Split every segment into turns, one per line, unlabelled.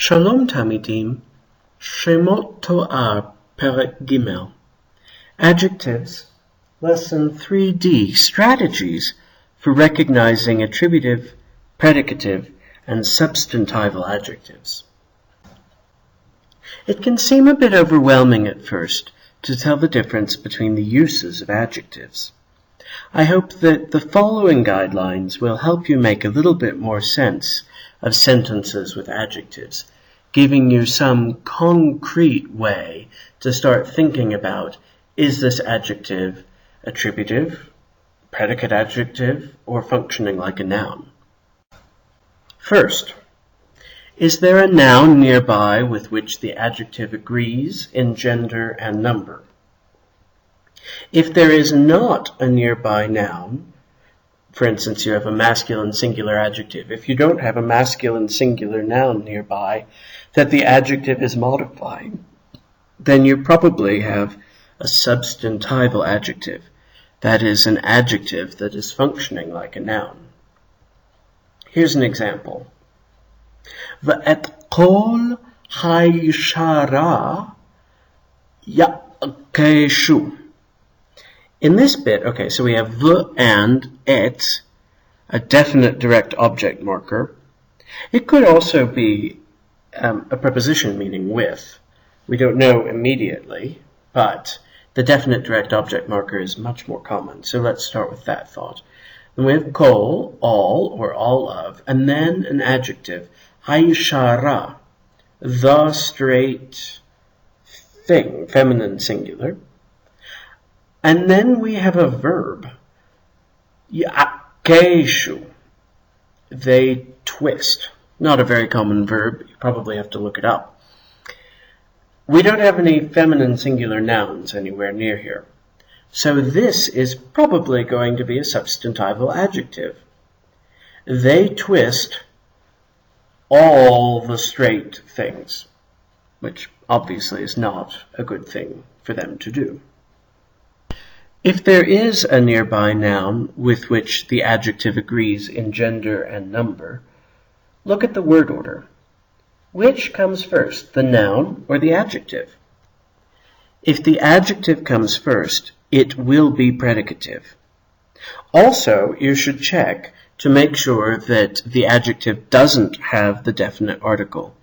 Shalom Tamidim, Shemot To'ar, Perek Gimel. Adjectives, Lesson 3D, Strategies for Recognizing Attributive, Predicative, and Substantival Adjectives. It can seem a bit overwhelming at first to tell the difference between the uses of adjectives. I hope that the following guidelines will help you make a little bit more sense of sentences with adjectives, giving you some concrete way to start thinking about, is this adjective attributive, predicate adjective, or functioning like a noun? First, is there a noun nearby with which the adjective agrees in gender and number? If there is not a nearby noun, for instance, you have a masculine singular adjective. If you don't have a masculine singular noun nearby that the adjective is modifying, then you probably have a substantival adjective. That is, an adjective that is functioning like a noun. Here's an example. ואת כל הישרה יבקשו. In this bit, okay, so we have the and et, a definite direct object marker. It could also be a preposition meaning with. We don't know immediately, but the definite direct object marker is much more common. So let's start with that thought. Then we have kol, all, or all of, and then an adjective, hayshara, the straight thing, feminine singular. And then we have a verb, yakeshu, they twist. Not a very common verb, you probably have to look it up. We don't have any feminine singular nouns anywhere near here. So this is probably going to be a substantival adjective. They twist all the straight things, which obviously is not a good thing for them to do. If there is a nearby noun with which the adjective agrees in gender and number, look at the word order. Which comes first, the noun or the adjective? If the adjective comes first, it will be predicative. Also, you should check to make sure that the adjective doesn't have the definite article,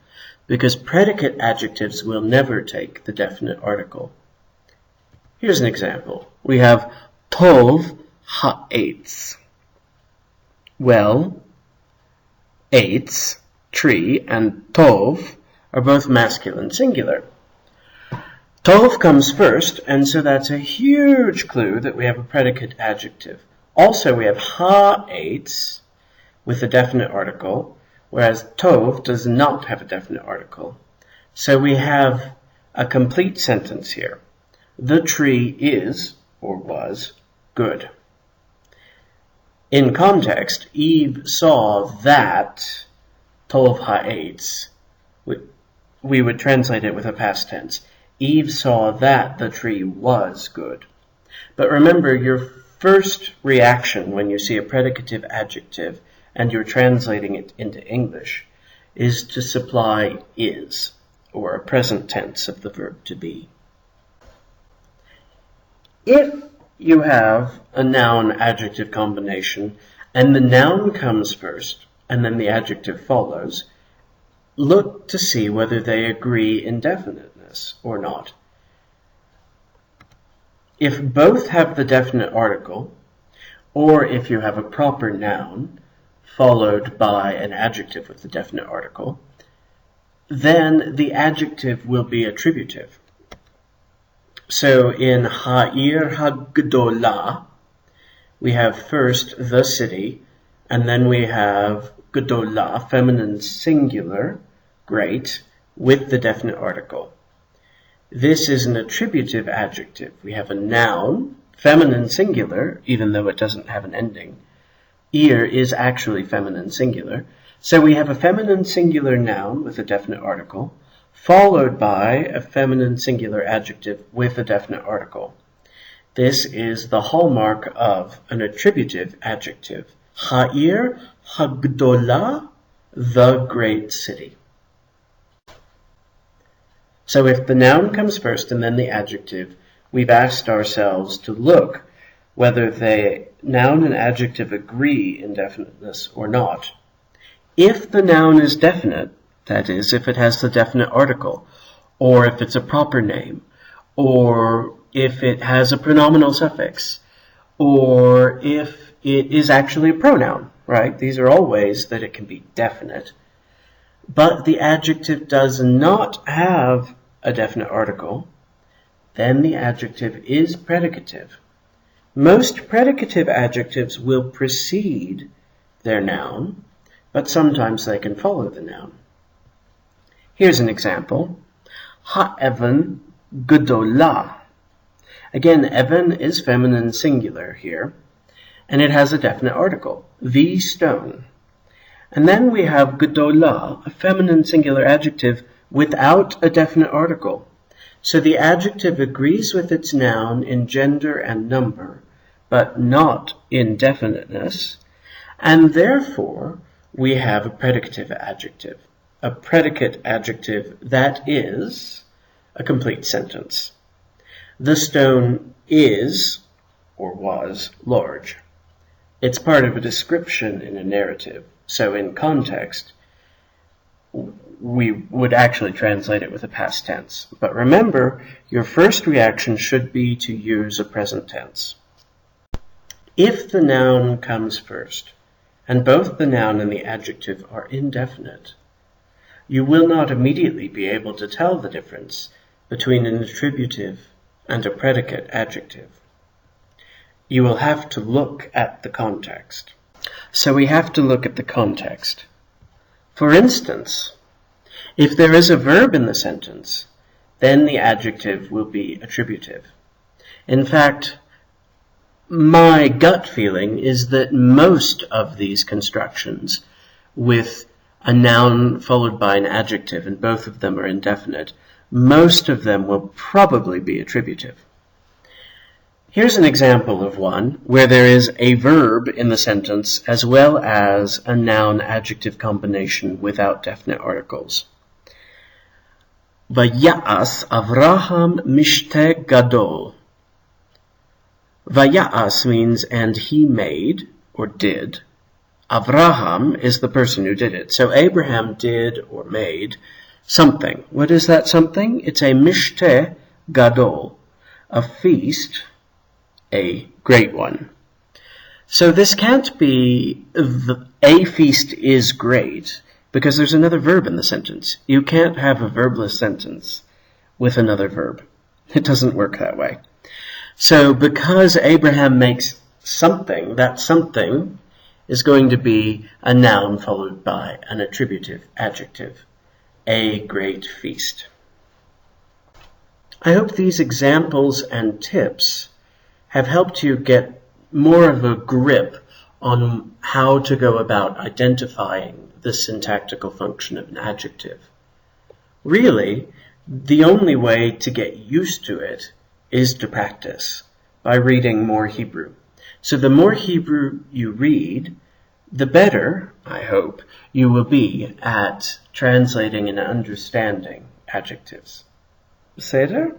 because predicate adjectives will never take the definite article. Here's an example. We have tov ha'etz. Well, eitz, tree, and tov are both masculine singular. Tov comes first, and so that's a huge clue that we have a predicate adjective. Also, we have ha'etz with a definite article, whereas tov does not have a definite article. So we have a complete sentence here. The tree is, or was, good. In context, Eve saw that tov ha'etz. We would translate it with a past tense. Eve saw that the tree was good. But remember, your first reaction when you see a predicative adjective and you're translating it into English is to supply is, or a present tense of the verb to be. If you have a noun-adjective combination and the noun comes first and then the adjective follows, look to see whether they agree in definiteness or not. If both have the definite article, or if you have a proper noun followed by an adjective with the definite article, then the adjective will be attributive. So in ha'ir ha'gdola, we have first the city, and then we have gdola, feminine singular, great, with the definite article. This is an attributive adjective. We have a noun, feminine singular, even though it doesn't have an ending. Ir is actually feminine singular. So we have a feminine singular noun with a definite article, followed by a feminine singular adjective with a definite article. This is the hallmark of an attributive adjective. Ha'ir ha'gdola, the great city. So if the noun comes first and then the adjective, we've asked ourselves to look whether the noun and adjective agree in definiteness or not. If the noun is definite, that is, if it has the definite article, or if it's a proper name, or if it has a pronominal suffix, or if it is actually a pronoun, right? These are all ways that it can be definite. But the adjective does not have a definite article, then the adjective is predicative. Most predicative adjectives will precede their noun, but sometimes they can follow the noun. Here's an example. Ha'evan gedolah. Again, evan is feminine singular here, and it has a definite article, the stone. And then we have gedolah, a feminine singular adjective without a definite article. So the adjective agrees with its noun in gender and number, but not in definiteness, and therefore we have a predicative adjective, a predicate adjective that is a complete sentence. The stone is, or was, large. It's part of a description in a narrative, so in context, we would actually translate it with a past tense. But remember, your first reaction should be to use a present tense. If the noun comes first, and both the noun and the adjective are indefinite, you will not immediately be able to tell the difference between an attributive and a predicate adjective. You will have to look at the context. So we have to look at the context. For instance, if there is a verb in the sentence, then the adjective will be attributive. In fact, my gut feeling is that most of these constructions with a noun followed by an adjective, and both of them are indefinite, most of them will probably be attributive. Here's an example of one where there is a verb in the sentence as well as a noun-adjective combination without definite articles. Vaya'as Avraham mishte gadol. Vaya'as means and he made, or did. Avraham is the person who did it. So Abraham did or made something. What is that something? It's a mishte gadol, a feast, a great one. So this can't be a feast is great, because there's another verb in the sentence. You can't have a verbless sentence with another verb. It doesn't work that way. So because Abraham makes something, that something is going to be a noun followed by an attributive adjective, a great feast. I hope these examples and tips have helped you get more of a grip on how to go about identifying the syntactical function of an adjective. Really, the only way to get used to it is to practice by reading more Hebrew. So the more Hebrew you read, the better, I hope, you will be at translating and understanding adjectives. Seder?